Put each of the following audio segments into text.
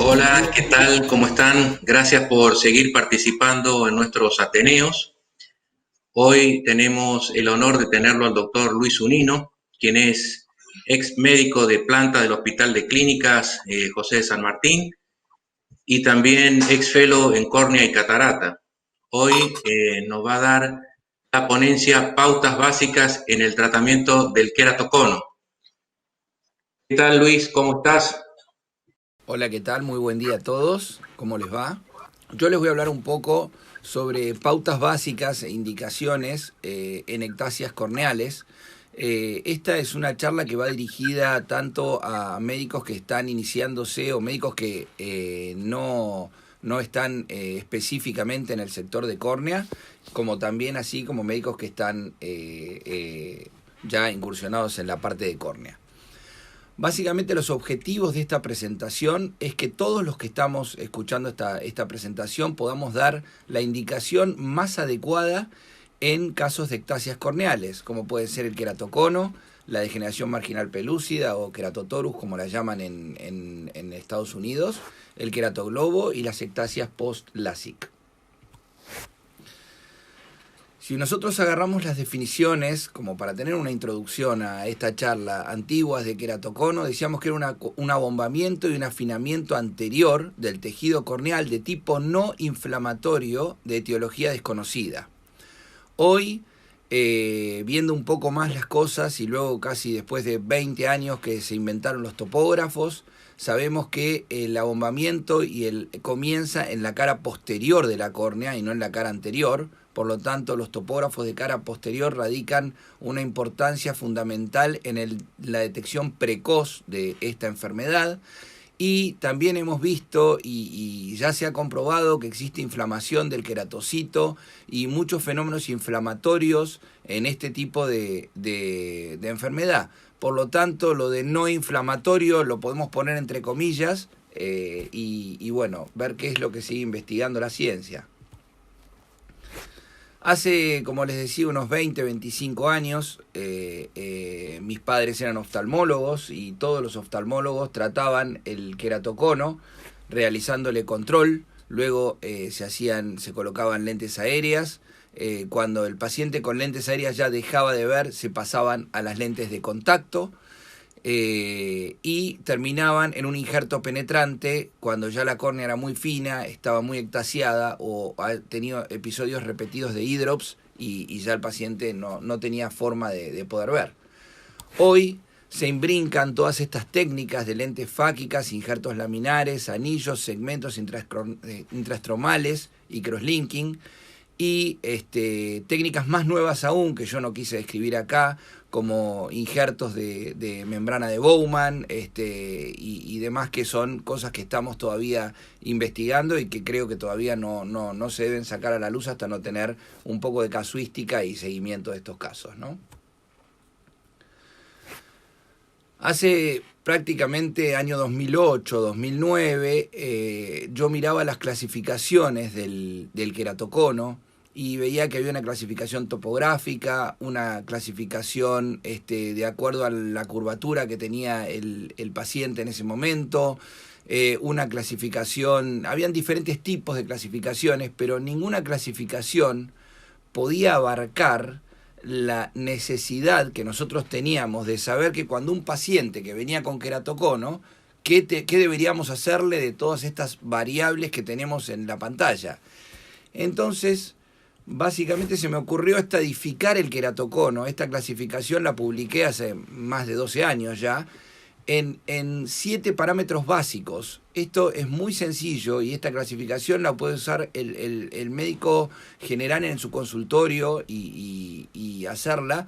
Hola, ¿qué tal? ¿Cómo están? Gracias por seguir participando en nuestros Ateneos. Hoy tenemos el honor de tenerlo al doctor Luis Unino, quien es ex médico de planta del Hospital de Clínicas José de San Martín y también ex fellow en córnea y catarata. Hoy nos va a dar la ponencia Pautas básicas en el tratamiento del queratocono. ¿Qué tal, Luis? ¿Cómo estás? Hola, ¿qué tal? Muy buen día a todos. ¿Cómo les va? Yo les voy a hablar un poco sobre pautas básicas e indicaciones en ectasias corneales. Esta es una charla que va dirigida tanto a médicos que están iniciándose o médicos que no están específicamente en el sector de córnea, como también así como médicos que están ya incursionados en la parte de córnea. Básicamente los objetivos de esta presentación es que todos los que estamos escuchando esta presentación podamos dar la indicación más adecuada en casos de ectasias corneales, como puede ser el queratocono, la degeneración marginal pelúcida o queratotorus, como la llaman en Estados Unidos, el queratoglobo y las ectasias post-LASIK. Si nosotros agarramos las definiciones, como para tener una introducción a esta charla, antiguas de queratocono, decíamos que era un abombamiento y un afinamiento anterior del tejido corneal de tipo no inflamatorio de etiología desconocida. Hoy, viendo un poco más las cosas y luego casi después de 20 años que se inventaron los topógrafos, sabemos que el abombamiento comienza en la cara posterior de la córnea y no en la cara anterior. Por lo tanto, los topógrafos de cara posterior radican una importancia fundamental en la detección precoz de esta enfermedad. Y también hemos visto y ya se ha comprobado que existe inflamación del queratocito y muchos fenómenos inflamatorios en este tipo de enfermedad. Por lo tanto, lo de no inflamatorio lo podemos poner entre comillas y bueno, ver qué es lo que sigue investigando la ciencia. Hace, como les decía, unos 20, 25 años, mis padres eran oftalmólogos y todos los oftalmólogos trataban el queratocono realizándole control. Luego se colocaban lentes aéreas. Cuando el paciente con lentes aéreas ya dejaba de ver, se pasaban a las lentes de contacto. Y terminaban en un injerto penetrante cuando ya la córnea era muy fina, estaba muy ectasiada o ha tenido episodios repetidos de eye drops y ya el paciente no tenía forma de poder ver. Hoy se imbrincan todas estas técnicas de lentes fáquicas, injertos laminares, anillos, segmentos intraestromales y crosslinking y técnicas más nuevas aún que yo no quise describir acá, como injertos de membrana de Bowman y demás, que son cosas que estamos todavía investigando y que creo que todavía no se deben sacar a la luz hasta no tener un poco de casuística y seguimiento de estos casos, ¿no? Hace prácticamente año 2008, 2009, yo miraba las clasificaciones del queratocono y veía que había una clasificación topográfica, una clasificación de acuerdo a la curvatura que tenía el paciente en ese momento, una clasificación, habían diferentes tipos de clasificaciones, pero ninguna clasificación podía abarcar la necesidad que nosotros teníamos de saber que cuando un paciente que venía con queratocono, ¿qué deberíamos hacerle de todas estas variables que tenemos en la pantalla? Entonces, básicamente se me ocurrió estadificar el queratocono. Esta clasificación la publiqué hace más de 12 años ya, en 7 parámetros básicos. Esto es muy sencillo y esta clasificación la puede usar el médico general en su consultorio y hacerla,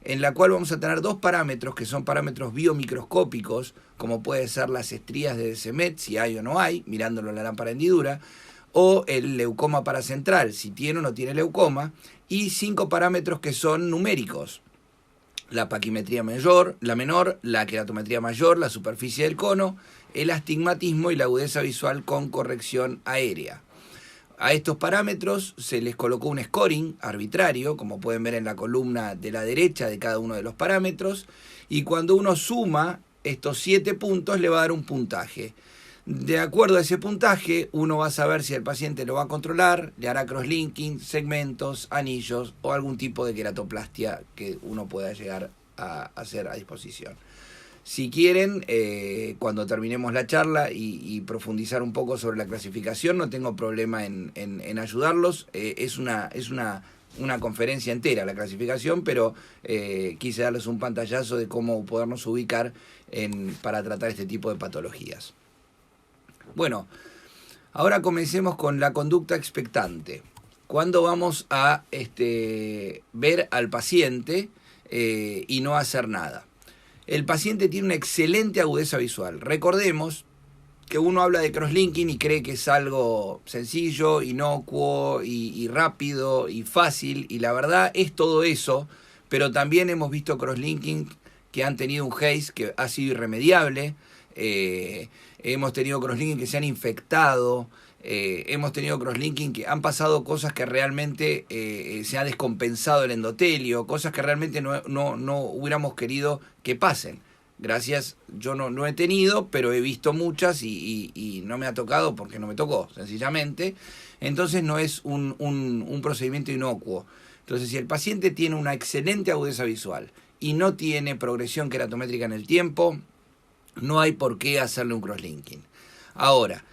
en la cual vamos a tener 2 parámetros que son parámetros biomicroscópicos, como puede ser las estrías de Descemet, si hay o no hay, mirándolo en la lámpara hendidura, o el leucoma paracentral, si tiene o no tiene leucoma, y 5 parámetros que son numéricos: la paquimetría mayor, la menor, la queratometría mayor, la superficie del cono, el astigmatismo y la agudeza visual con corrección aérea. A estos parámetros se les colocó un scoring arbitrario, como pueden ver en la columna de la derecha de cada uno de los parámetros, y cuando uno suma estos 7 puntos le va a dar un puntaje. De acuerdo a ese puntaje, uno va a saber si el paciente lo va a controlar, le hará crosslinking, segmentos, anillos o algún tipo de queratoplastia que uno pueda llegar a hacer a disposición. Si quieren, cuando terminemos la charla y profundizar un poco sobre la clasificación, no tengo problema en ayudarlos. Es una conferencia entera la clasificación, pero quise darles un pantallazo de cómo podernos ubicar para tratar este tipo de patologías. Bueno, ahora comencemos con la conducta expectante. ¿Cuándo vamos a ver al paciente y no hacer nada? El paciente tiene una excelente agudeza visual. Recordemos que uno habla de crosslinking y cree que es algo sencillo, inocuo y rápido y fácil, y la verdad es todo eso, pero también hemos visto crosslinking que han tenido un haze que ha sido irremediable. Hemos tenido crosslinking que se han infectado, hemos tenido crosslinking que han pasado cosas que realmente se ha descompensado el endotelio, cosas que realmente no hubiéramos querido que pasen. Gracias, yo no he tenido, pero he visto muchas y no me ha tocado porque no me tocó, sencillamente. Entonces no es un procedimiento inocuo. Entonces, si el paciente tiene una excelente agudeza visual y no tiene progresión queratométrica en el tiempo, no hay por qué hacerle un crosslinking. Ahora,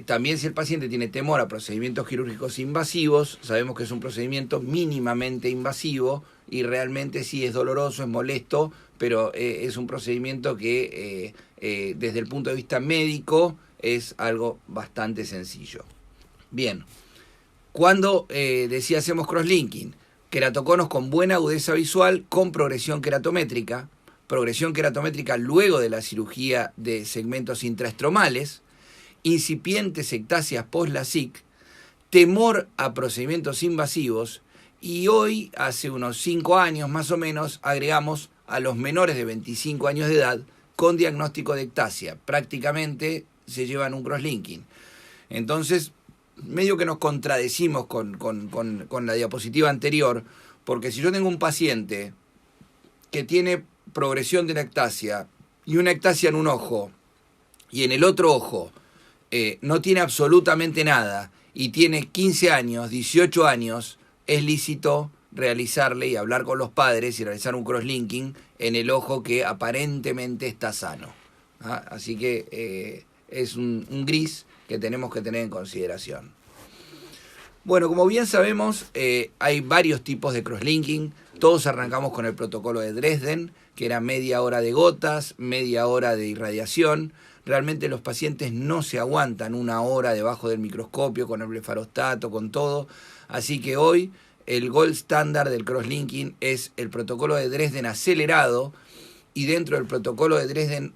también si el paciente tiene temor a procedimientos quirúrgicos invasivos, sabemos que es un procedimiento mínimamente invasivo y realmente sí es doloroso, es molesto, pero es un procedimiento que desde el punto de vista médico es algo bastante sencillo. Bien, cuando decía hacemos crosslinking, queratoconos con buena agudeza visual con progresión queratométrica luego de la cirugía de segmentos intraestromales, incipientes ectasias post-LASIK, temor a procedimientos invasivos y hoy, hace unos 5 años más o menos, agregamos a los menores de 25 años de edad con diagnóstico de ectasia. Prácticamente se llevan un crosslinking. Entonces, medio que nos contradecimos con la diapositiva anterior, porque si yo tengo un paciente que tiene progresión de la ectasia y una ectasia en un ojo y en el otro ojo no tiene absolutamente nada y tiene 15 años, 18 años, es lícito realizarle y hablar con los padres y realizar un crosslinking en el ojo que aparentemente está sano. Así que es un gris que tenemos que tener en consideración. Bueno, como bien sabemos, hay varios tipos de crosslinking. Todos arrancamos con el protocolo de Dresden, que era media hora de gotas, media hora de irradiación. Realmente los pacientes no se aguantan una hora debajo del microscopio con el blefarostato, con todo. Así que hoy el gold estándar del crosslinking es el protocolo de Dresden acelerado, y dentro del protocolo de Dresden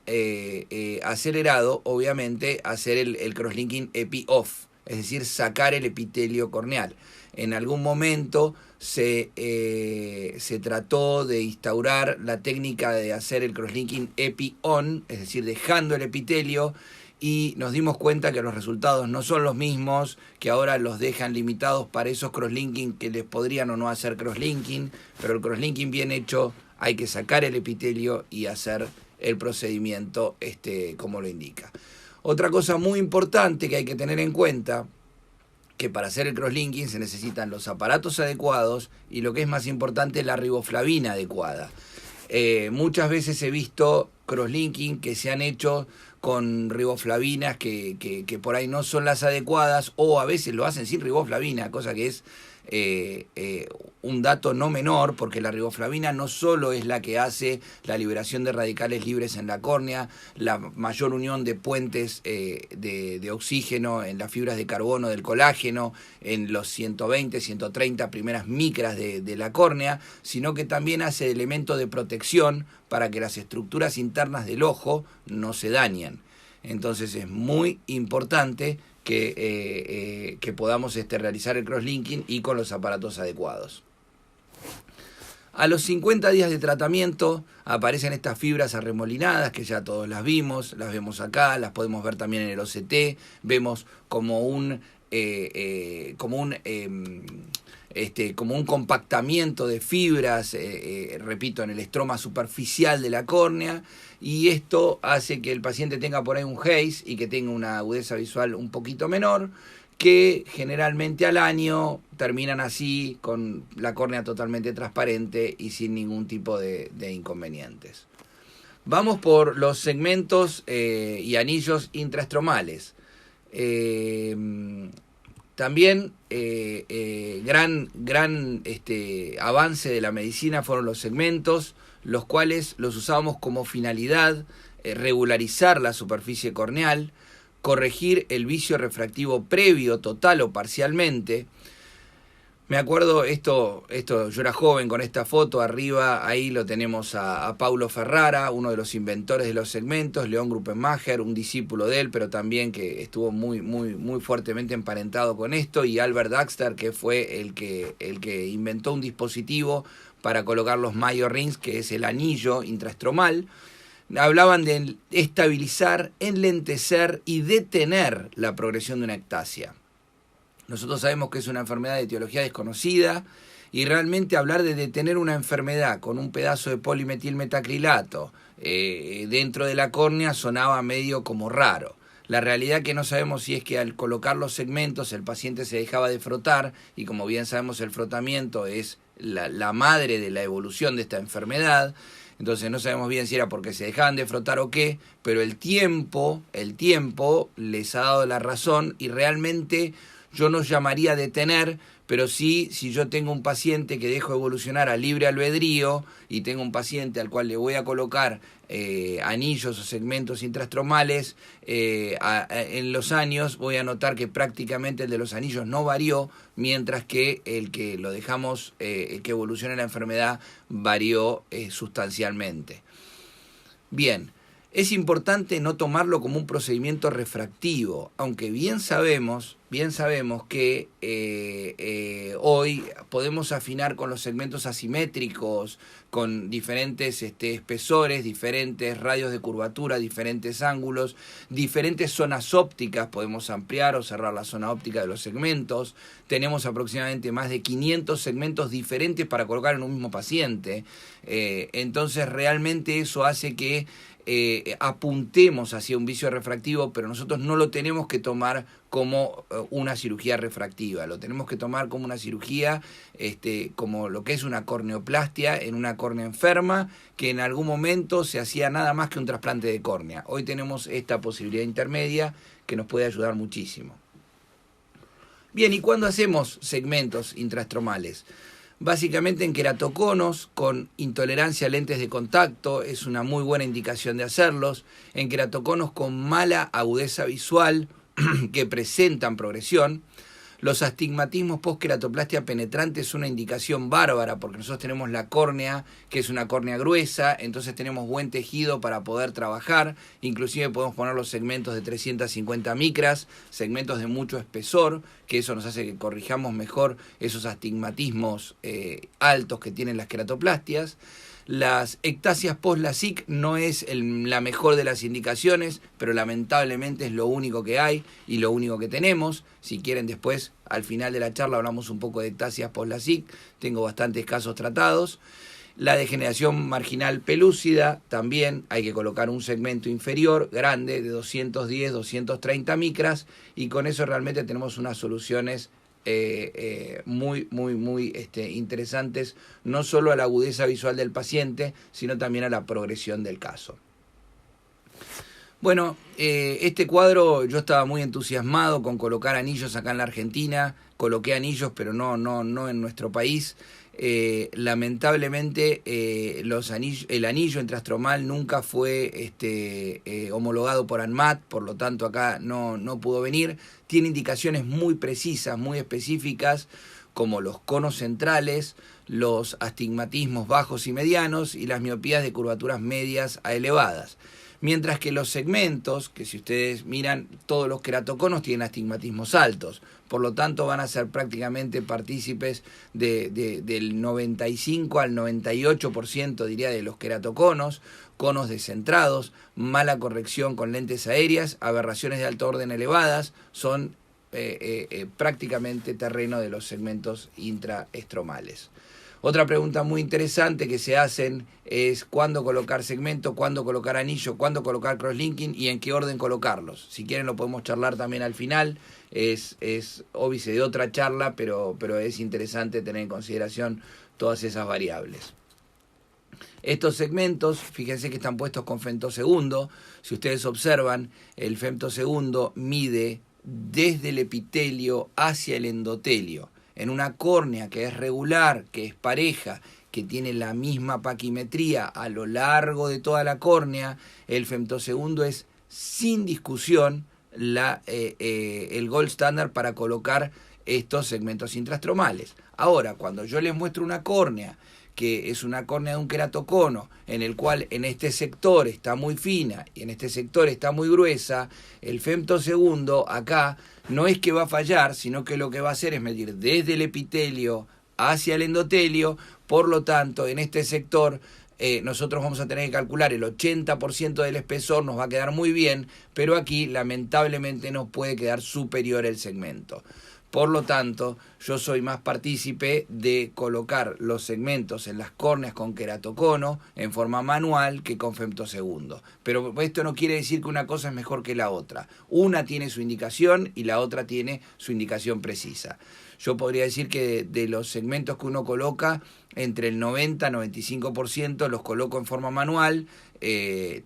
acelerado, obviamente, hacer el crosslinking epi-off, es decir, sacar el epitelio corneal. En algún momento se trató de instaurar la técnica de hacer el crosslinking epi-on, es decir, dejando el epitelio, y nos dimos cuenta que los resultados no son los mismos, que ahora los dejan limitados para esos crosslinking que les podrían o no hacer crosslinking, pero el crosslinking bien hecho hay que sacar el epitelio y hacer el procedimiento como lo indica. Otra cosa muy importante que hay que tener en cuenta, que para hacer el crosslinking se necesitan los aparatos adecuados y, lo que es más importante, la riboflavina adecuada. Muchas veces he visto crosslinking que se han hecho con riboflavinas que por ahí no son las adecuadas, o a veces lo hacen sin riboflavina, cosa que es un dato no menor, porque la riboflavina no solo es la que hace la liberación de radicales libres en la córnea, la mayor unión de puentes de oxígeno en las fibras de carbono del colágeno, en los 120, 130 primeras micras de la córnea, sino que también hace elemento de protección para que las estructuras internas del ojo no se dañen. Entonces es muy importante que podamos realizar el crosslinking y con los aparatos adecuados. A los 50 días de tratamiento aparecen estas fibras arremolinadas, que ya todos las vimos, las vemos acá, las podemos ver también en el OCT, vemos como un como un compactamiento de fibras, repito, en el estroma superficial de la córnea, y esto hace que el paciente tenga por ahí un haze y que tenga una agudeza visual un poquito menor, que generalmente al año terminan así, con la córnea totalmente transparente y sin ningún tipo de inconvenientes. Vamos por los segmentos y anillos intraestromales. También gran avance de la medicina fueron los segmentos, los cuales los usábamos como finalidad regularizar la superficie corneal, corregir el vicio refractivo previo, total o parcialmente. Me acuerdo, yo era joven con esta foto, arriba ahí lo tenemos a Paulo Ferrara, uno de los inventores de los segmentos, León Gruppenmacher, un discípulo de él, pero también que estuvo muy fuertemente emparentado con esto, y Albert Daxter, que fue el que inventó un dispositivo para colocar los Mayo Rings, que es el anillo intraestromal. Hablaban de estabilizar, enlentecer y detener la progresión de una ectasia. Nosotros sabemos que es una enfermedad de etiología desconocida, y realmente hablar de detener una enfermedad con un pedazo de polimetilmetacrilato dentro de la córnea sonaba medio como raro. La realidad que no sabemos si es que al colocar los segmentos el paciente se dejaba de frotar, y como bien sabemos el frotamiento es la madre de la evolución de esta enfermedad. Entonces no sabemos bien si era porque se dejaban de frotar o qué, pero el tiempo les ha dado la razón, y realmente yo no llamaría detener, pero sí, si yo tengo un paciente que dejo evolucionar a libre albedrío y tengo un paciente al cual le voy a colocar anillos o segmentos intraestromales, en los años voy a notar que prácticamente el de los anillos no varió, mientras que el que lo dejamos que evolucione la enfermedad varió sustancialmente. Bien. Es importante no tomarlo como un procedimiento refractivo, aunque bien sabemos que hoy podemos afinar con los segmentos asimétricos, con diferentes espesores, diferentes radios de curvatura, diferentes ángulos, diferentes zonas ópticas, podemos ampliar o cerrar la zona óptica de los segmentos. Tenemos aproximadamente más de 500 segmentos diferentes para colocar en un mismo paciente. Entonces realmente eso hace que apuntemos hacia un vicio refractivo, pero nosotros no lo tenemos que tomar como una cirugía refractiva, lo tenemos que tomar como una cirugía, como lo que es una corneoplastia en una córnea enferma, que en algún momento se hacía nada más que un trasplante de córnea. Hoy tenemos esta posibilidad intermedia que nos puede ayudar muchísimo. Bien, ¿y cuándo hacemos segmentos intraestromales? Básicamente en queratoconos con intolerancia a lentes de contacto es una muy buena indicación de hacerlos, en queratoconos con mala agudeza visual que presentan progresión. Los astigmatismos post-queratoplastia penetrante es una indicación bárbara, porque nosotros tenemos la córnea, que es una córnea gruesa, entonces tenemos buen tejido para poder trabajar, inclusive podemos poner los segmentos de 350 micras, segmentos de mucho espesor, que eso nos hace que corrijamos mejor esos astigmatismos altos que tienen las queratoplastias. Las ectasias post-LASIK no es la mejor de las indicaciones, pero lamentablemente es lo único que hay y lo único que tenemos. Si quieren después, al final de la charla, hablamos un poco de ectasias post-LASIK. Tengo bastantes casos tratados. La degeneración marginal pelúcida, también hay que colocar un segmento inferior grande de 210, 230 micras, y con eso realmente tenemos unas soluciones muy interesantes, no solo a la agudeza visual del paciente, sino también a la progresión del caso. Bueno, este cuadro yo estaba muy entusiasmado con colocar anillos acá en la Argentina. Coloqué anillos, pero no en nuestro país. Lamentablemente el anillo intraestromal nunca fue homologado por ANMAT, por lo tanto acá no pudo venir. Tiene indicaciones muy precisas, muy específicas, como los conos centrales, los astigmatismos bajos y medianos y las miopías de curvaturas medias a elevadas. Mientras que los segmentos, que si ustedes miran, todos los queratoconos tienen astigmatismos altos, por lo tanto van a ser prácticamente partícipes del 95 al 98%, diría, de los queratoconos, conos descentrados, mala corrección con lentes aéreas, aberraciones de alto orden elevadas, son prácticamente terreno de los segmentos intraestromales. Otra pregunta muy interesante que se hacen es cuándo colocar segmento, cuándo colocar anillo, cuándo colocar crosslinking y en qué orden colocarlos. Si quieren lo podemos charlar también al final, es óbice de otra charla, pero es interesante tener en consideración todas esas variables. Estos segmentos, fíjense que están puestos con femtosegundo. Si ustedes observan, el femtosegundo mide desde el epitelio hacia el endotelio. En una córnea que es regular, que es pareja, que tiene la misma paquimetría a lo largo de toda la córnea, el femtosegundo es sin discusión el gold standard para colocar estos segmentos intrastromales. Ahora, cuando yo les muestro una córnea, que es una córnea de un queratocono, en el cual en este sector está muy fina y en este sector está muy gruesa, el femtosegundo acá no es que va a fallar, sino que lo que va a hacer es medir desde el epitelio hacia el endotelio. Por lo tanto, en este sector nosotros vamos a tener que calcular el 80% del espesor, nos va a quedar muy bien, pero aquí lamentablemente nos puede quedar superior el segmento. Por lo tanto, yo soy más partícipe de colocar los segmentos en las córneas con queratocono en forma manual que con femtosegundo. Pero esto no quiere decir que una cosa es mejor que la otra. Una tiene su indicación y la otra tiene su indicación precisa. Yo podría decir que de los segmentos que uno coloca, entre el 90 y 95% los coloco en forma manual.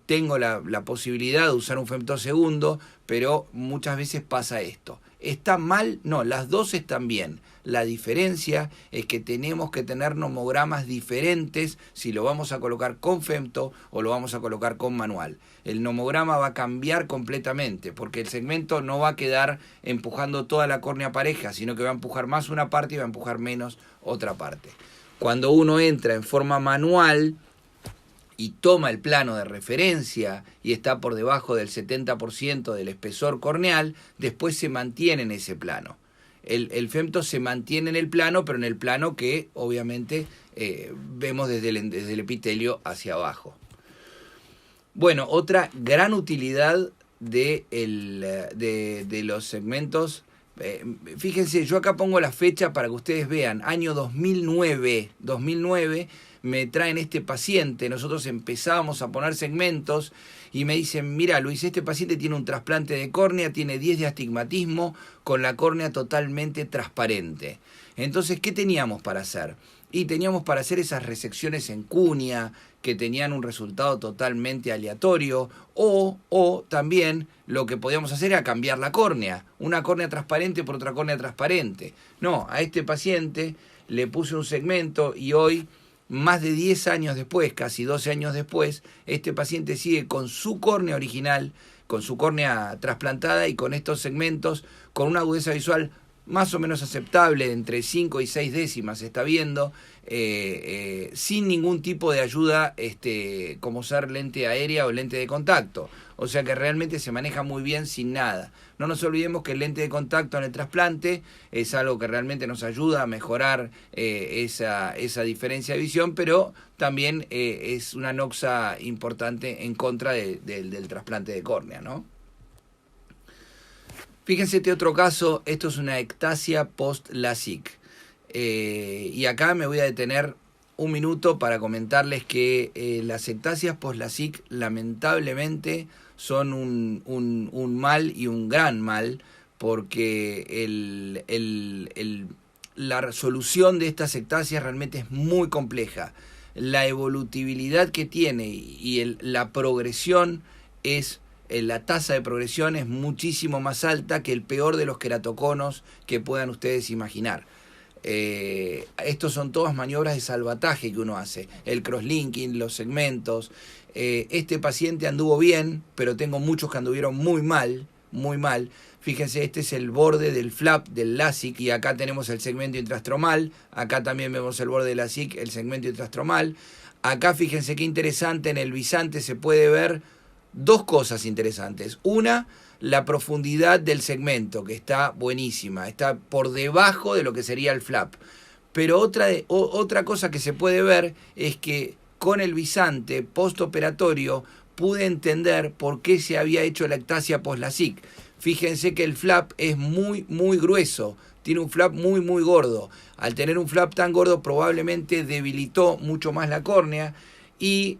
Tengo la posibilidad de usar un femtosegundo, pero muchas veces pasa esto. ¿Está mal? No, las dos están bien. La diferencia es que tenemos que tener nomogramas diferentes si lo vamos a colocar con femto o lo vamos a colocar con manual. El nomograma va a cambiar completamente porque el segmento no va a quedar empujando toda la córnea pareja, sino que va a empujar más una parte y va a empujar menos otra parte. Cuando uno entra en forma manual y toma el plano de referencia y está por debajo del 70% del espesor corneal, después se mantiene en ese plano. El femto se mantiene en el plano, pero en el plano que obviamente vemos desde el epitelio hacia abajo. Bueno, otra gran utilidad de los segmentos. Fíjense, yo acá pongo la fecha para que ustedes vean. Año 2009 me traen este paciente, nosotros empezábamos a poner segmentos y me dicen, mira Luis, este paciente tiene un trasplante de córnea, tiene 10 de astigmatismo con la córnea totalmente transparente. Entonces, ¿qué teníamos para hacer? Y teníamos para hacer esas resecciones en cuña que tenían un resultado totalmente aleatorio, o también lo que podíamos hacer era cambiar la córnea, una córnea transparente por otra córnea transparente. No, a este paciente le puse un segmento y hoy, más de 10 años después, casi 12 años después, este paciente sigue con su córnea original, con su córnea trasplantada y con estos segmentos, con una agudeza visual más o menos aceptable, entre 5 y 6 décimas se está viendo, sin ningún tipo de ayuda como ser lente aérea o lente de contacto. O sea que realmente se maneja muy bien sin nada. No nos olvidemos que el lente de contacto en el trasplante es algo que realmente nos ayuda a mejorar esa diferencia de visión, pero también es una noxa importante en contra del trasplante de córnea, ¿no? Fíjense este otro caso, esto es una ectasia post-LASIK. Y acá me voy a detener un minuto para comentarles que las ectasias post-LASIK lamentablemente son un mal y un gran mal, porque la resolución de estas ectasias realmente es muy compleja. La evolutibilidad que tiene y la progresión la tasa de progresión es muchísimo más alta que el peor de los queratoconos que puedan ustedes imaginar. Estos son todas maniobras de salvataje que uno hace, el crosslinking, los segmentos. Este paciente anduvo bien, pero tengo muchos que anduvieron muy mal. Fíjense, este es el borde del flap del LASIK y acá tenemos el segmento intrastromal. Acá también vemos el borde del LASIK, el segmento intrastromal. Acá fíjense qué interesante, en el bisante se puede ver dos cosas interesantes. Una, la profundidad del segmento, que está buenísima, está por debajo de lo que sería el flap. Pero otra cosa que se puede ver es que con el bisante postoperatorio pude entender por qué se había hecho la ectasia post-LASIK. fíjense que el flap es muy grueso, tiene un flap muy gordo. Al tener un flap tan gordo probablemente debilitó mucho más la córnea. Y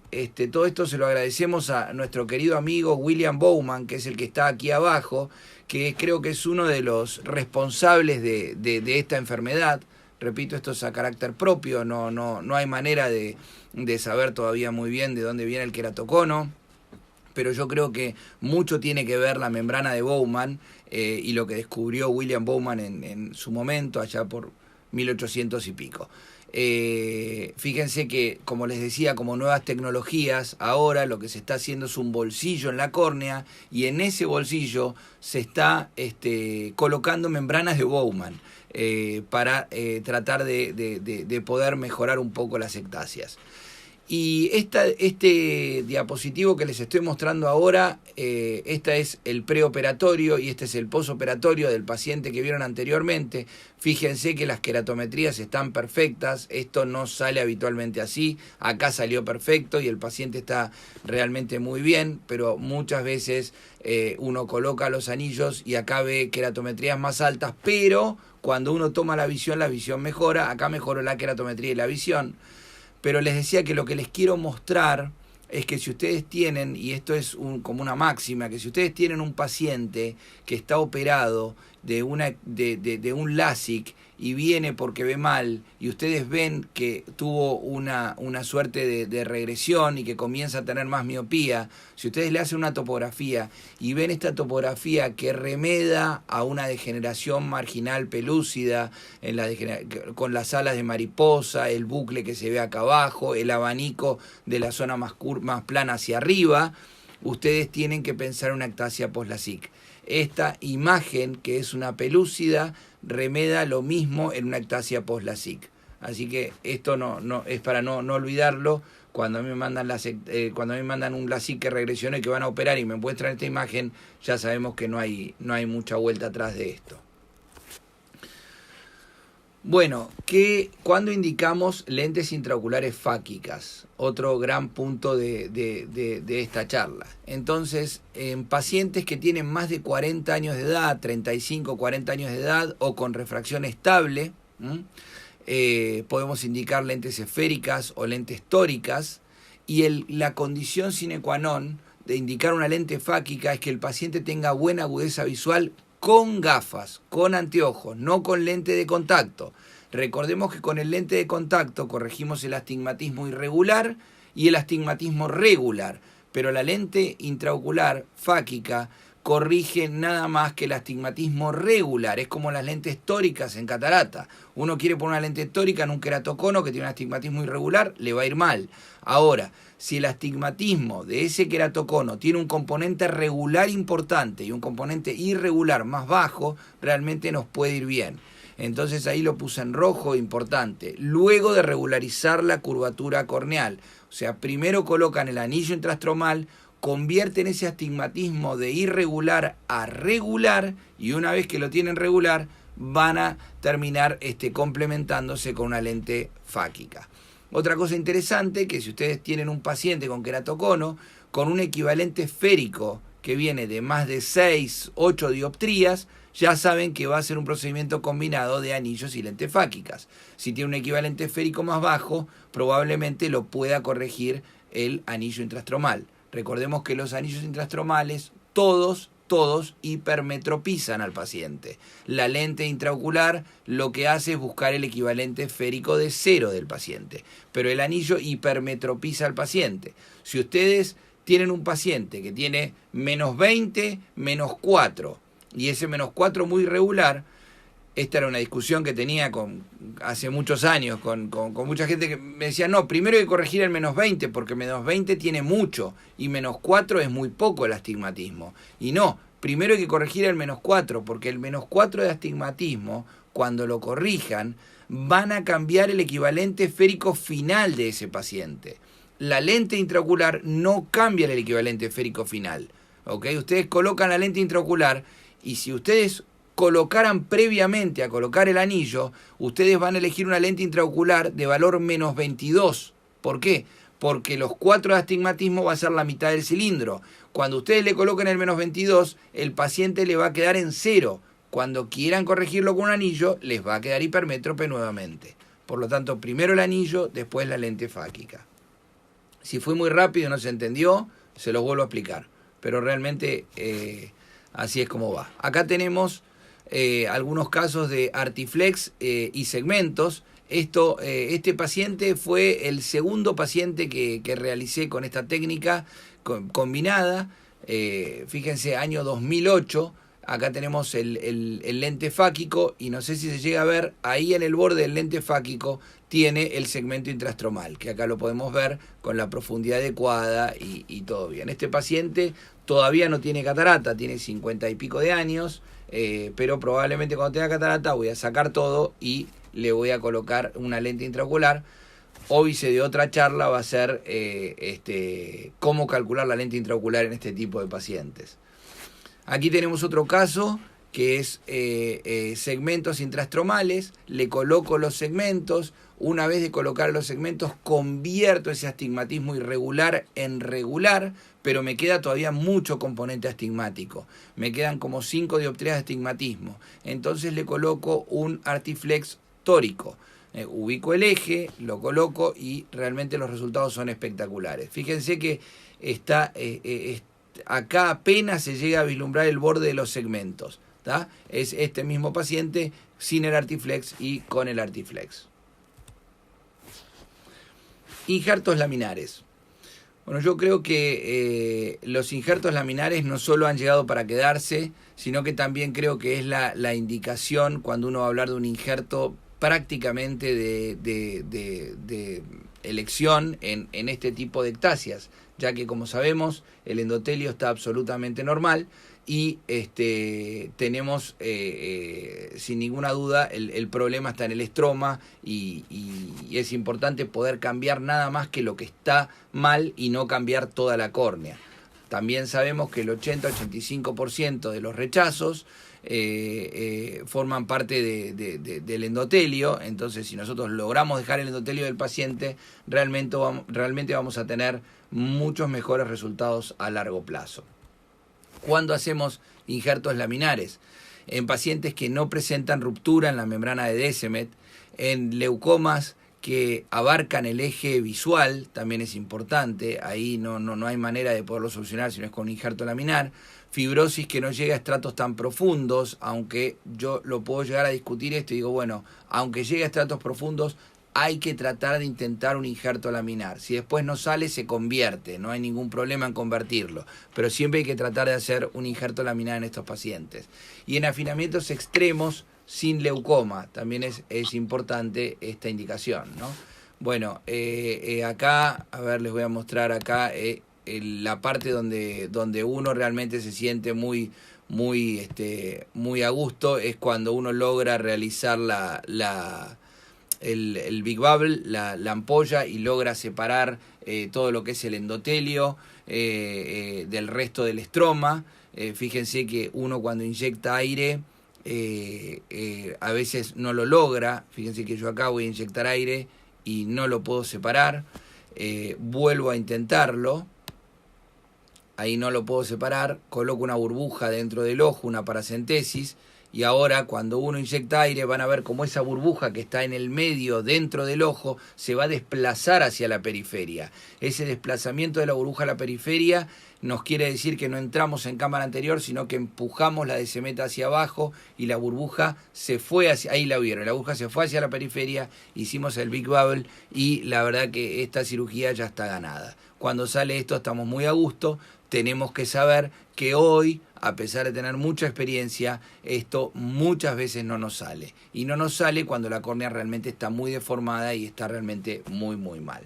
todo esto se lo agradecemos a nuestro querido amigo William Bowman, que es el que está aquí abajo, que creo que es uno de los responsables de esta enfermedad. Repito, esto es a carácter propio, no hay manera de saber todavía muy bien de dónde viene el queratocono, pero yo creo que mucho tiene que ver la membrana de Bowman y lo que descubrió William Bowman en su momento, allá por 1800 y pico. Fíjense que, como les decía, como nuevas tecnologías, ahora lo que se está haciendo es un bolsillo en la córnea, y en ese bolsillo se está colocando membranas de Bowman para tratar de poder mejorar un poco las ectasias. Y este diapositivo que les estoy mostrando ahora, este es el preoperatorio y este es el posoperatorio del paciente que vieron anteriormente. Fíjense que las queratometrías están perfectas, esto no sale habitualmente así, acá salió perfecto y el paciente está realmente muy bien, pero muchas veces uno coloca los anillos y acá ve queratometrías más altas, pero cuando uno toma la visión mejora, acá mejoró la queratometría y la visión. Pero les decía que lo que les quiero mostrar es que si ustedes tienen, y esto es como una máxima, que si ustedes tienen un paciente que está operado de un LASIK y viene porque ve mal, y ustedes ven que tuvo una suerte de regresión y que comienza a tener más miopía, si ustedes le hacen una topografía y ven esta topografía que remeda a una degeneración marginal pelúcida con las alas de mariposa, el bucle que se ve acá abajo, el abanico de la zona más plana hacia arriba, ustedes tienen que pensar en una ectasia post-LASIK. Esta imagen, que es una pelúcida, remeda lo mismo en una ectasia post-LASIK. Así que esto no es para no olvidarlo. Cuando a mí me mandan un LASIK que regresione, que van a operar y me muestran esta imagen, ya sabemos que no hay mucha vuelta atrás de esto. Bueno, ¿cuándo indicamos lentes intraoculares fáquicas? Otro gran punto de esta charla. Entonces, en pacientes que tienen más de 40 años de edad, 35, 40 años de edad, o con refracción estable, podemos indicar lentes esféricas o lentes tóricas, y la condición sine qua non de indicar una lente fáquica es que el paciente tenga buena agudeza visual con gafas, con anteojos, no con lente de contacto. Recordemos que con el lente de contacto corregimos el astigmatismo irregular y el astigmatismo regular, pero la lente intraocular fáquica corrige nada más que el astigmatismo regular. Es como las lentes tóricas en catarata. Uno quiere poner una lente tórica en un queratocono que tiene un astigmatismo irregular, le va a ir mal. Ahora, si el astigmatismo de ese queratocono tiene un componente regular importante y un componente irregular más bajo, realmente nos puede ir bien. Entonces ahí lo puse en rojo, importante. Luego de regularizar la curvatura corneal, o sea, primero colocan el anillo intrastromal, convierten ese astigmatismo de irregular a regular, y una vez que lo tienen regular, van a terminar complementándose con una lente fáquica. Otra cosa interesante, que si ustedes tienen un paciente con queratocono, con un equivalente esférico que viene de más de 6, 8 dioptrías, ya saben que va a ser un procedimiento combinado de anillos y lentes fáquicas. Si tiene un equivalente esférico más bajo, probablemente lo pueda corregir el anillo intrastromal. Recordemos que los anillos intrastromales, todos hipermetropizan al paciente. La lente intraocular lo que hace es buscar el equivalente esférico de 0 del paciente, pero el anillo hipermetropiza al paciente. Si ustedes tienen un paciente que tiene menos 20, menos 4, y ese menos 4 muy irregular, esta era una discusión que tenía hace muchos años con mucha gente que me decía, no, primero hay que corregir el menos 20 porque menos 20 tiene mucho y menos 4 es muy poco el astigmatismo. Y no, primero hay que corregir el menos 4 porque el menos 4 de astigmatismo, cuando lo corrijan, van a cambiar el equivalente esférico final de ese paciente. La lente intraocular no cambia el equivalente esférico final. ¿Okay? Ustedes colocan la lente intraocular y si ustedes colocaran previamente a colocar el anillo, ustedes van a elegir una lente intraocular de valor menos 22. ¿Por qué? porque los 4 de astigmatismo va a ser la mitad del cilindro. Cuando ustedes le coloquen el menos 22, el paciente le va a quedar en 0. Cuando quieran corregirlo con un anillo, les va a quedar hipermétrope nuevamente. Por lo tanto, primero el anillo, después la lente fáquica. Si fue muy rápido y no se entendió, se los vuelvo a explicar. Pero realmente así es como va. Acá tenemos algunos casos de Artiflex y segmentos. Este paciente fue el segundo paciente que realicé con esta técnica combinada. Fíjense, año 2008. Acá tenemos el lente fáquico y no sé si se llega a ver, ahí en el borde del lente fáquico tiene el segmento intrastromal, que acá lo podemos ver con la profundidad adecuada y todo bien. Este paciente todavía no tiene catarata, tiene 50 y pico de años, pero probablemente cuando tenga catarata voy a sacar todo y le voy a colocar una lente intraocular. Óbice de otra charla va a ser cómo calcular la lente intraocular en este tipo de pacientes. Aquí tenemos otro caso que es segmentos intrastromales. Le coloco los segmentos. Una vez de colocar los segmentos, convierto ese astigmatismo irregular en regular, pero me queda todavía mucho componente astigmático. Me quedan como 5 dioptrías de astigmatismo. Entonces le coloco un Artiflex tórico. Ubico el eje, lo coloco y realmente los resultados son espectaculares. Fíjense que acá apenas se llega a vislumbrar el borde de los segmentos, ¿tá? Es este mismo paciente sin el Artiflex y con el Artiflex. Injertos laminares. Bueno, yo creo que los injertos laminares no solo han llegado para quedarse, sino que también creo que es la indicación cuando uno va a hablar de un injerto prácticamente de elección en este tipo de ectasias, ya que como sabemos el endotelio está absolutamente normal y tenemos sin ninguna duda el problema está en el estroma y es importante poder cambiar nada más que lo que está mal y no cambiar toda la córnea. También sabemos que el 80-85% de los rechazos forman parte del endotelio. Entonces, si nosotros logramos dejar el endotelio del paciente, realmente vamos a tener muchos mejores resultados a largo plazo. ¿Cuándo hacemos injertos laminares? En pacientes que no presentan ruptura en la membrana de Descemet, en leucomas que abarcan el eje visual, también es importante, ahí no hay manera de poderlo solucionar si no es con un injerto laminar. Fibrosis que no llega a estratos tan profundos, aunque yo lo puedo llegar a discutir esto y digo, bueno, aunque llegue a estratos profundos, hay que tratar de intentar un injerto laminar. Si después no sale, se convierte, no hay ningún problema en convertirlo, pero siempre hay que tratar de hacer un injerto laminar en estos pacientes. Y en afinamientos extremos, sin leucoma, también es importante esta indicación, ¿no? Bueno, acá, a ver, les voy a mostrar acá la parte donde uno realmente se siente muy a gusto, es cuando uno logra realizar el Big Bubble, la ampolla, y logra separar todo lo que es el endotelio del resto del estroma. Fíjense que uno cuando inyecta aire a veces no lo logra. Fíjense que yo acá voy a inyectar aire y no lo puedo separar. Vuelvo a intentarlo. Ahí no lo puedo separar. Coloco una burbuja dentro del ojo, una paracentesis. Y ahora cuando uno inyecta aire van a ver cómo esa burbuja que está en el medio dentro del ojo se va a desplazar hacia la periferia. Ese desplazamiento de la burbuja a la periferia nos quiere decir que no entramos en cámara anterior, sino que empujamos la Descemet hacia abajo y la burbuja se fue hacia, ahí la vieron, la burbuja se fue hacia la periferia, hicimos el Big Bubble y la verdad que esta cirugía ya está ganada. Cuando sale esto estamos muy a gusto. Tenemos que saber que hoy, a pesar de tener mucha experiencia, esto muchas veces no nos sale. Y no nos sale cuando la córnea realmente está muy deformada y está realmente muy mal.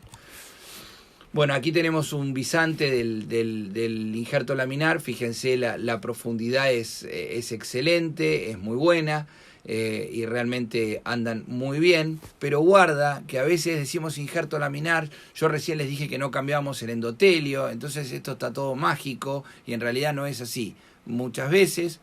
Bueno, aquí tenemos un bisante del injerto laminar. Fíjense, la profundidad es excelente, es muy buena. Y realmente andan muy bien, pero guarda que a veces decimos injerto laminar, yo recién les dije que no cambiamos el endotelio, entonces esto está todo mágico y en realidad no es así. Muchas veces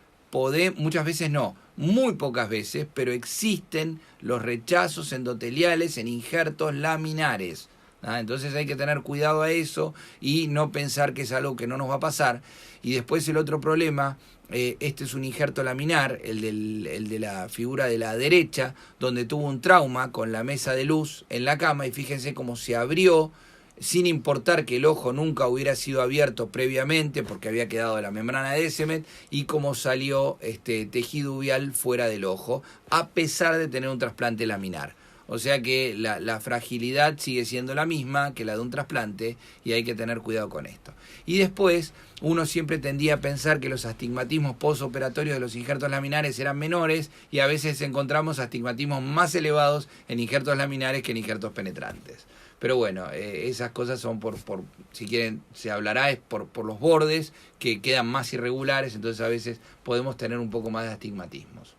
no, muy pocas veces, pero existen los rechazos endoteliales en injertos laminares, Entonces hay que tener cuidado a eso y no pensar que es algo que no nos va a pasar. Y después el otro problema, este es un injerto laminar, el de la figura de la derecha, donde tuvo un trauma con la mesa de luz en la cama, y fíjense cómo se abrió, sin importar que el ojo nunca hubiera sido abierto previamente porque había quedado la membrana de Descemet, y cómo salió tejido uveal fuera del ojo, a pesar de tener un trasplante laminar. O sea que la fragilidad sigue siendo la misma que la de un trasplante, y hay que tener cuidado con esto. Y después, uno siempre tendía a pensar que los astigmatismos postoperatorios de los injertos laminares eran menores, y a veces encontramos astigmatismos más elevados en injertos laminares que en injertos penetrantes. Pero bueno, esas cosas son si quieren, se hablará, es por los bordes que quedan más irregulares, entonces a veces podemos tener un poco más de astigmatismos.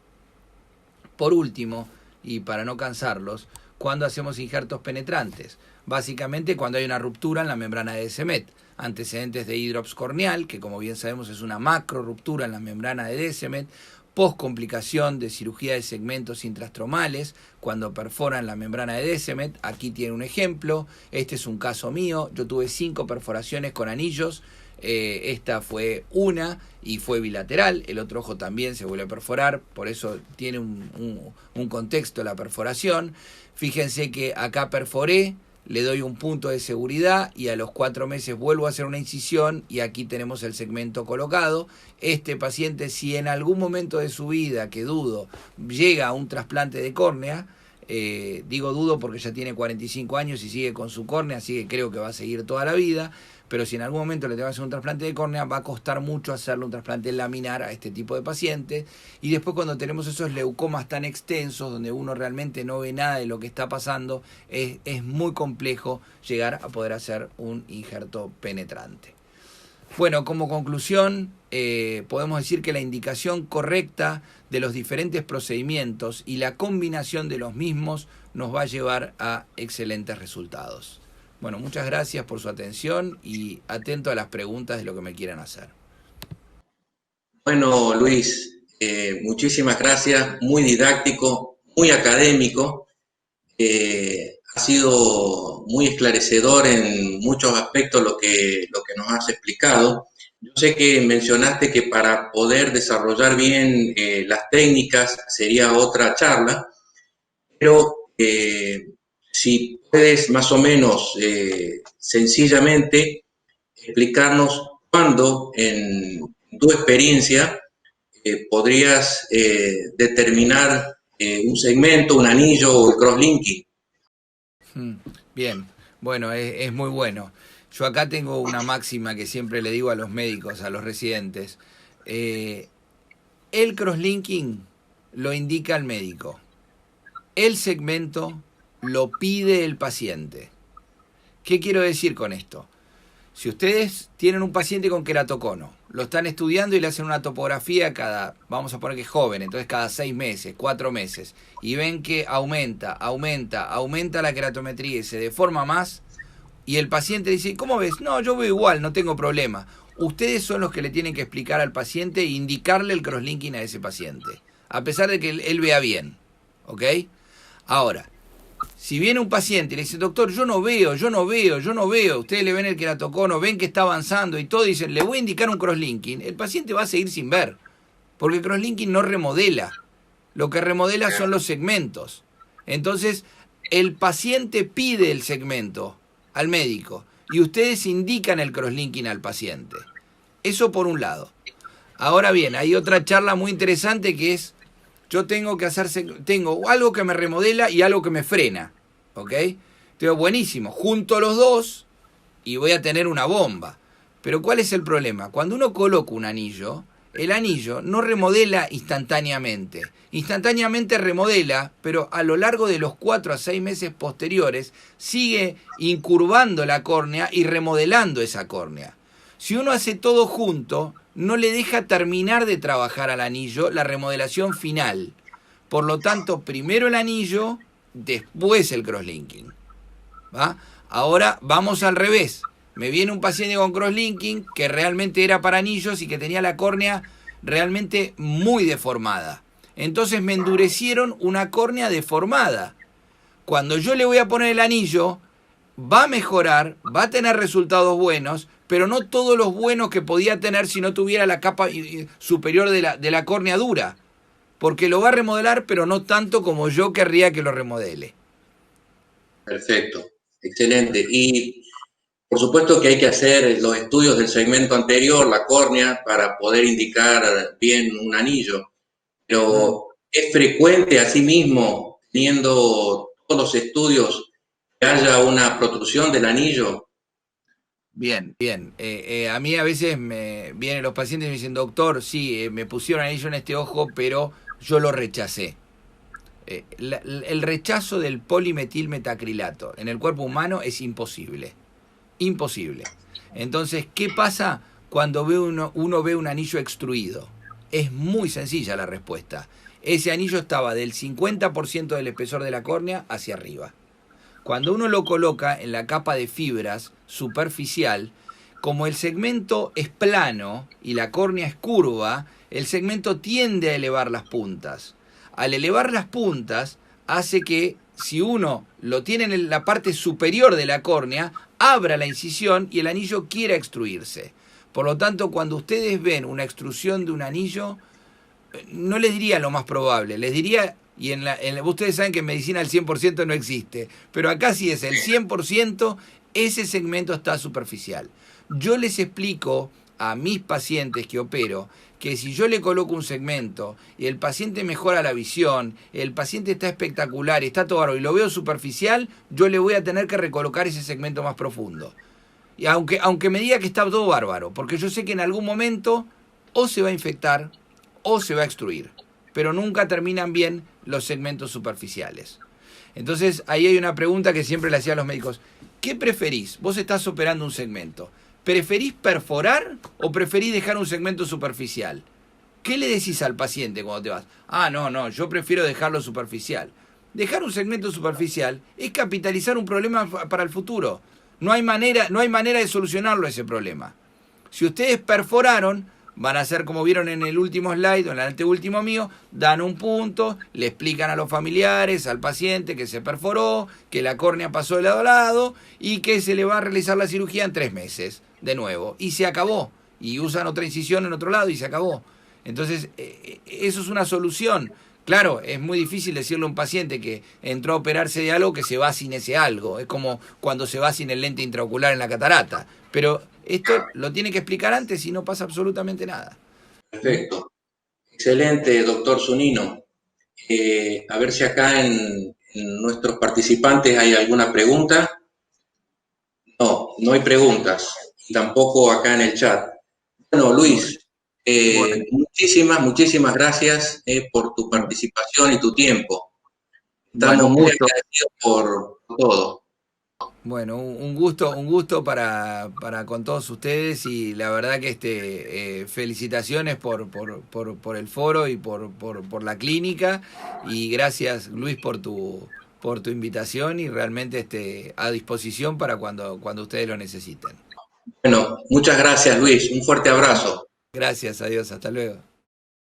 Por último, y para no cansarlos, ¿cuándo hacemos injertos penetrantes? Básicamente cuando hay una ruptura en la membrana de Descemet, antecedentes de hidrops corneal, que como bien sabemos es una macro ruptura en la membrana de Descemet, poscomplicación de cirugía de segmentos intrastromales, cuando perforan la membrana de Descemet. Aquí tiene un ejemplo, este es un caso mío, yo tuve 5 perforaciones con anillos, esta fue una y fue bilateral, el otro ojo también se vuelve a perforar, por eso tiene un contexto la perforación. Fíjense que acá perforé, le doy un punto de seguridad y a los 4 meses vuelvo a hacer una incisión y aquí tenemos el segmento colocado. Este paciente, si en algún momento de su vida, que dudo, llega a un trasplante de córnea, digo dudo porque ya tiene 45 años y sigue con su córnea, así que creo que va a seguir toda la vida, pero si en algún momento le tengo que hacer un trasplante de córnea, va a costar mucho hacerle un trasplante laminar a este tipo de pacientes. Y después cuando tenemos esos leucomas tan extensos, donde uno realmente no ve nada de lo que está pasando, es muy complejo llegar a poder hacer un injerto penetrante. Bueno, como conclusión, podemos decir que la indicación correcta de los diferentes procedimientos y la combinación de los mismos nos va a llevar a excelentes resultados. Bueno, muchas gracias por su atención y atento a las preguntas de lo que me quieran hacer. Bueno, Luis, muchísimas gracias, muy didáctico, muy académico, ha sido muy esclarecedor en muchos aspectos lo que nos has explicado. Yo sé que mencionaste que para poder desarrollar bien las técnicas sería otra charla, pero si puedes más o menos sencillamente explicarnos cuándo en tu experiencia podrías determinar un segmento, un anillo o el crosslinking. Bien, bueno, es muy bueno. Yo acá tengo una máxima que siempre le digo a los médicos, a los residentes. El crosslinking lo indica el médico. El segmento lo pide el paciente. ¿Qué quiero decir con esto? Si ustedes tienen un paciente con queratocono, lo están estudiando y le hacen una topografía vamos a poner que es joven, entonces cada 6 meses, 4 meses, y ven que aumenta la queratometría y se deforma más, y el paciente dice, ¿cómo ves? No, yo veo igual, no tengo problema. Ustedes son los que le tienen que explicar al paciente e indicarle el crosslinking a ese paciente, a pesar de que él vea bien, ¿ok? Ahora, si viene un paciente y le dice, doctor, yo no veo, ustedes le ven el queratocono, ven que está avanzando y todo, dicen, le voy a indicar un crosslinking, el paciente va a seguir sin ver, porque el crosslinking no remodela, lo que remodela son los segmentos. Entonces, el paciente pide el segmento al médico y ustedes indican el crosslinking al paciente. Eso por un lado. Ahora bien, hay otra charla muy interesante que es, yo tengo algo que me remodela y algo que me frena, ¿ok? Entonces, buenísimo, junto los dos y voy a tener una bomba. Pero ¿cuál es el problema? Cuando uno coloca un anillo, el anillo no remodela instantáneamente. Instantáneamente remodela, pero a lo largo de los 4 a 6 meses posteriores sigue incurvando la córnea y remodelando esa córnea. Si uno hace todo junto, no le deja terminar de trabajar al anillo la remodelación final. Por lo tanto, primero el anillo, después el crosslinking. ¿Va? Ahora vamos al revés. Me viene un paciente con crosslinking que realmente era para anillos y que tenía la córnea realmente muy deformada. Entonces me endurecieron una córnea deformada. Cuando yo le voy a poner el anillo, va a mejorar, va a tener resultados buenos, pero no todos los buenos que podía tener si no tuviera la capa superior de la córnea dura. Porque lo va a remodelar, pero no tanto como yo querría que lo remodele. Perfecto, excelente. Y por supuesto que hay que hacer los estudios del segmento anterior, la córnea, para poder indicar bien un anillo. Pero es frecuente, asimismo, teniendo todos los estudios, que haya una protrusión del anillo. Bien, bien. A mí a veces me vienen los pacientes y me dicen, doctor, sí, me pusieron anillo en este ojo, pero yo lo rechacé. El rechazo del polimetilmetacrilato en el cuerpo humano es imposible. Imposible. Entonces, ¿qué pasa cuando uno ve un anillo extruido? Es muy sencilla la respuesta. Ese anillo estaba del 50% del espesor de la córnea hacia arriba. Cuando uno lo coloca en la capa de fibras superficial, como el segmento es plano y la córnea es curva, el segmento tiende a elevar las puntas. Al elevar las puntas, hace que si uno lo tiene en la parte superior de la córnea, abra la incisión y el anillo quiera extruirse. Por lo tanto, cuando ustedes ven una extrusión de un anillo, no les diría lo más probable, les diría, y ustedes saben que en medicina el 100% no existe, pero acá sí es el 100%, ese segmento está superficial. Yo les explico a mis pacientes que opero que si yo le coloco un segmento y el paciente mejora la visión, el paciente está espectacular, está todo bárbaro y lo veo superficial, yo le voy a tener que recolocar ese segmento más profundo. Y aunque me diga que está todo bárbaro, porque yo sé que en algún momento o se va a infectar o se va a extruir, pero nunca terminan bien los segmentos superficiales. Entonces ahí hay una pregunta que siempre le hacía a los médicos. ¿Qué preferís? Vos estás operando un segmento. ¿Preferís perforar o preferís dejar un segmento superficial? ¿Qué le decís al paciente cuando te vas? Ah, no, yo prefiero dejarlo superficial. Dejar un segmento superficial es capitalizar un problema para el futuro. No hay manera de solucionarlo ese problema. Si ustedes perforaron, van a hacer como vieron en el último slide o en el anteúltimo mío, dan un punto, le explican a los familiares, al paciente que se perforó, que la córnea pasó de lado a lado y que se le va a realizar la cirugía en 3 meses, de nuevo. Y se acabó. Y usan otra incisión en otro lado y se acabó. Entonces, eso es una solución. Claro, es muy difícil decirle a un paciente que entró a operarse de algo que se va sin ese algo. Es como cuando se va sin el lente intraocular en la catarata. Pero esto lo tiene que explicar antes y no pasa absolutamente nada. Perfecto. Excelente, doctor Zunino. A ver si acá en nuestros participantes hay alguna pregunta. No hay preguntas. Y tampoco acá en el chat. Bueno, Luis, Bueno, muchísimas gracias por tu participación y tu tiempo. bueno, Estamos un muy gusto. agradecidos por todo. Bueno, un gusto para con todos ustedes y la verdad que felicitaciones por el foro y por la clínica y gracias Luis por tu invitación y realmente a disposición para cuando ustedes lo necesiten. Bueno, muchas gracias, Luis. Un fuerte abrazo. Gracias, adiós, hasta luego.